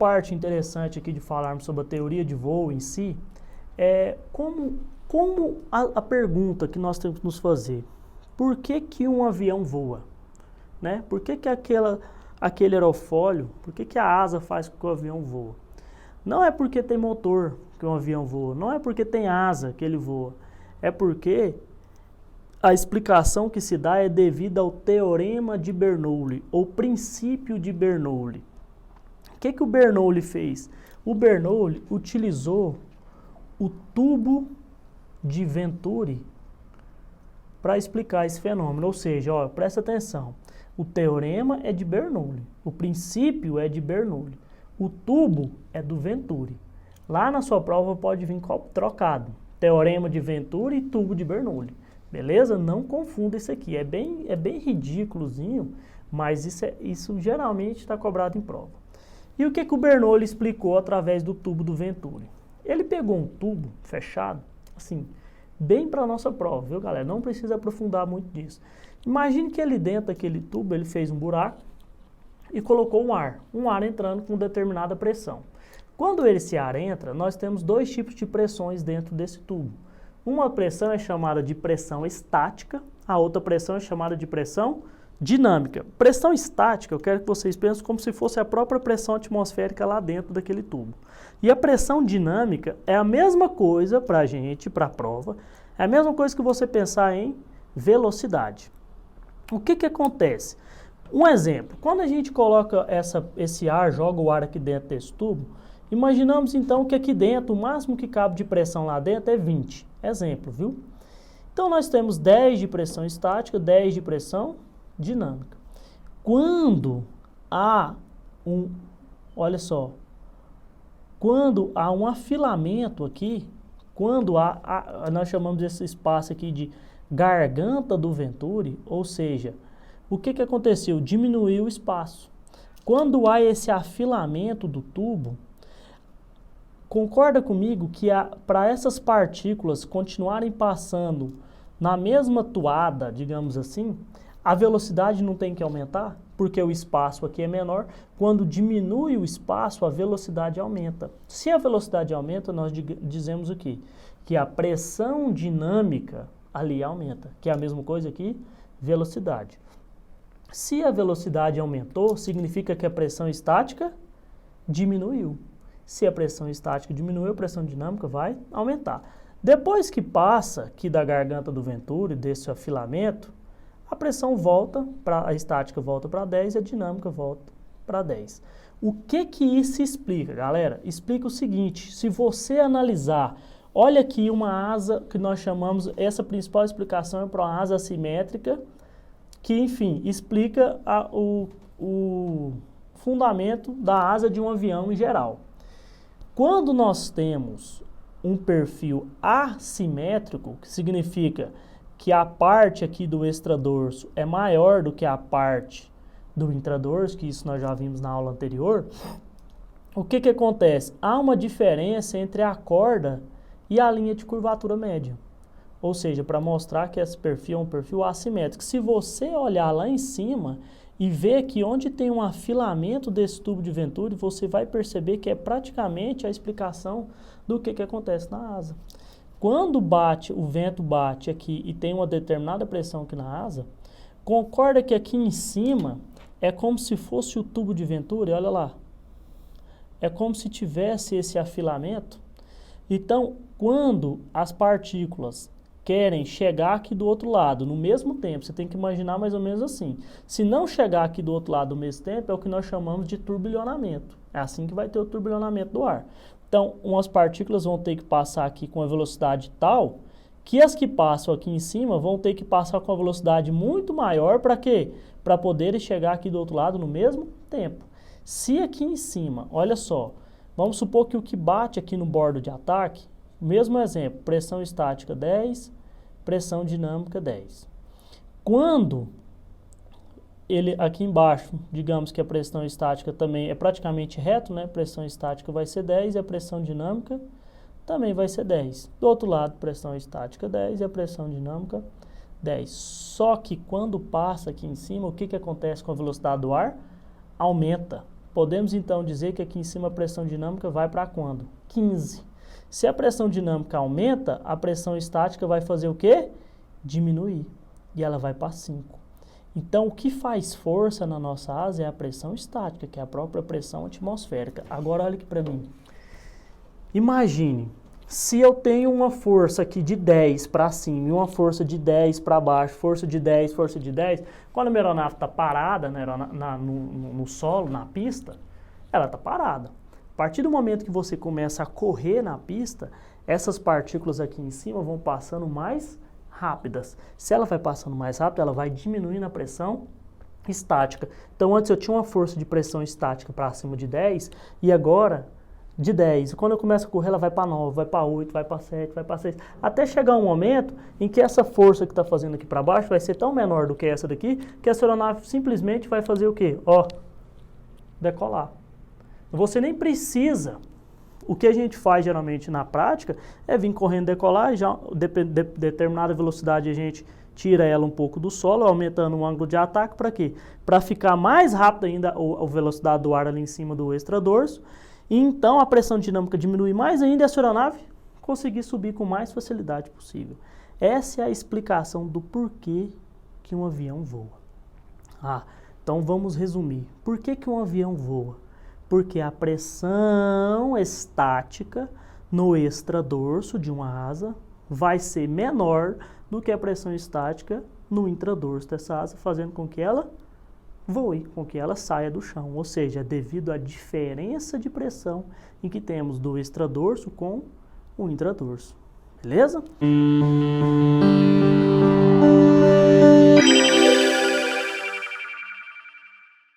parte interessante aqui de falarmos sobre a teoria de voo em si é como a pergunta que nós temos que nos fazer, por que um avião voa? Né? Por que aquele aerofólio, por que a asa faz com que o avião voa? Não é porque tem motor que um avião voa, não é porque tem asa que ele voa, é porque a explicação que se dá é devido ao teorema de Bernoulli, ou princípio de Bernoulli. O que o Bernoulli fez? O Bernoulli utilizou o tubo de Venturi para explicar esse fenômeno, ou seja, ó, presta atenção, o teorema é de Bernoulli, o princípio é de Bernoulli, o tubo é do Venturi. Lá na sua prova pode vir trocado, teorema de Venturi e tubo de Bernoulli. Beleza? Não confunda isso aqui. É bem ridículozinho, mas isso geralmente está cobrado em prova. E o que o Bernoulli explicou através do tubo do Venturi? Ele pegou um tubo fechado, assim, bem para a nossa prova, viu, galera? Não precisa aprofundar muito disso. Imagine que ali dentro daquele tubo ele fez um buraco e colocou um ar entrando com determinada pressão. Quando esse ar entra, nós temos dois tipos de pressões dentro desse tubo. Uma pressão é chamada de pressão estática, a outra pressão é chamada de pressão dinâmica. Pressão estática, eu quero que vocês pensem como se fosse a própria pressão atmosférica lá dentro daquele tubo. E a pressão dinâmica é a mesma coisa para a gente, para a prova, é a mesma coisa que você pensar em velocidade. O que acontece? Um exemplo, quando a gente coloca esse ar, joga o ar aqui dentro desse tubo, imaginamos então que aqui dentro, o máximo que cabe de pressão lá dentro é 20. Exemplo, viu? Então nós temos 10 de pressão estática, 10 de pressão dinâmica. Quando há olha só, quando há um afilamento aqui, quando nós chamamos esse espaço aqui de garganta do Venturi, ou seja, o que aconteceu? Diminuiu o espaço. Quando há esse afilamento do tubo, concorda comigo que para essas partículas continuarem passando na mesma toada, digamos assim, a velocidade não tem que aumentar, porque o espaço aqui é menor. Quando diminui o espaço, a velocidade aumenta. Se a velocidade aumenta, nós dizemos o quê? Que a pressão dinâmica ali aumenta, que é a mesma coisa aqui, velocidade. Se a velocidade aumentou, significa que a pressão estática diminuiu. Se a pressão estática diminuiu, a pressão dinâmica vai aumentar. Depois que passa aqui da garganta do Venturi, desse afilamento, a pressão volta, a estática volta para 10 e a dinâmica volta para 10. O que isso explica, galera? Explica o seguinte, se você analisar, olha aqui uma asa que nós chamamos, essa principal explicação é para uma asa assimétrica, que, enfim, explica o fundamento da asa de um avião em geral. Quando nós temos um perfil assimétrico, que significa que a parte aqui do extradorso é maior do que a parte do intradorso, que isso nós já vimos na aula anterior, o que acontece? Há uma diferença entre a corda e a linha de curvatura média. Ou seja, para mostrar que esse perfil é um perfil assimétrico. Se você olhar lá em cima e ver que onde tem um afilamento desse tubo de Venturi, você vai perceber que é praticamente a explicação do que acontece na asa. Quando o vento bate aqui e tem uma determinada pressão aqui na asa, concorda que aqui em cima é como se fosse o tubo de Venturi, olha lá. É como se tivesse esse afilamento. Então, quando as partículas querem chegar aqui do outro lado no mesmo tempo, você tem que imaginar mais ou menos assim. Se não chegar aqui do outro lado no mesmo tempo, é o que nós chamamos de turbilhonamento. É assim que vai ter o turbilhonamento do ar. Então, umas partículas vão ter que passar aqui com a velocidade tal, que as que passam aqui em cima vão ter que passar com a velocidade muito maior, para quê? Para poderem chegar aqui do outro lado no mesmo tempo. Se aqui em cima, olha só, vamos supor que o que bate aqui no bordo de ataque, mesmo exemplo, pressão estática 10, pressão dinâmica 10. Quando ele aqui embaixo, digamos que a pressão estática também é praticamente reto, né? Pressão estática vai ser 10 e a pressão dinâmica também vai ser 10. Do outro lado, pressão estática 10 e a pressão dinâmica 10. Só que quando passa aqui em cima, o que acontece com a velocidade do ar? Aumenta. Podemos então dizer que aqui em cima a pressão dinâmica vai para quando? 15. Se a pressão dinâmica aumenta, a pressão estática vai fazer o quê? Diminuir. E ela vai para 5. Então, o que faz força na nossa asa é a pressão estática, que é a própria pressão atmosférica. Agora, olha aqui para mim. Imagine, se eu tenho uma força aqui de 10 para cima e uma força de 10 para baixo, força de 10, quando a minha aeronave está parada no solo, na pista, ela está parada. A partir do momento que você começa a correr na pista, essas partículas aqui em cima vão passando mais rápidas. Se ela vai passando mais rápido, ela vai diminuindo a pressão estática. Então, antes eu tinha uma força de pressão estática para cima de 10 e agora de 10. Quando eu começo a correr, ela vai para 9, vai para 8, vai para 7, vai para 6. Até chegar um momento em que essa força que está fazendo aqui para baixo vai ser tão menor do que essa daqui, que a aeronave simplesmente vai fazer o quê? Ó, decolar. Você nem precisa. O que a gente faz geralmente na prática é vir correndo decolar, e já determinada velocidade a gente tira ela um pouco do solo, aumentando o ângulo de ataque, para quê? Para ficar mais rápido ainda a velocidade do ar ali em cima do extradorso, e então a pressão dinâmica diminui mais ainda e a sua aeronave conseguir subir com mais facilidade possível. Essa é a explicação do porquê que um avião voa. Então vamos resumir. Por que um avião voa? Porque a pressão estática no extradorso de uma asa vai ser menor do que a pressão estática no intradorso dessa asa, fazendo com que ela voe, com que ela saia do chão. Ou seja, devido à diferença de pressão em que temos do extradorso com o intradorso. Beleza?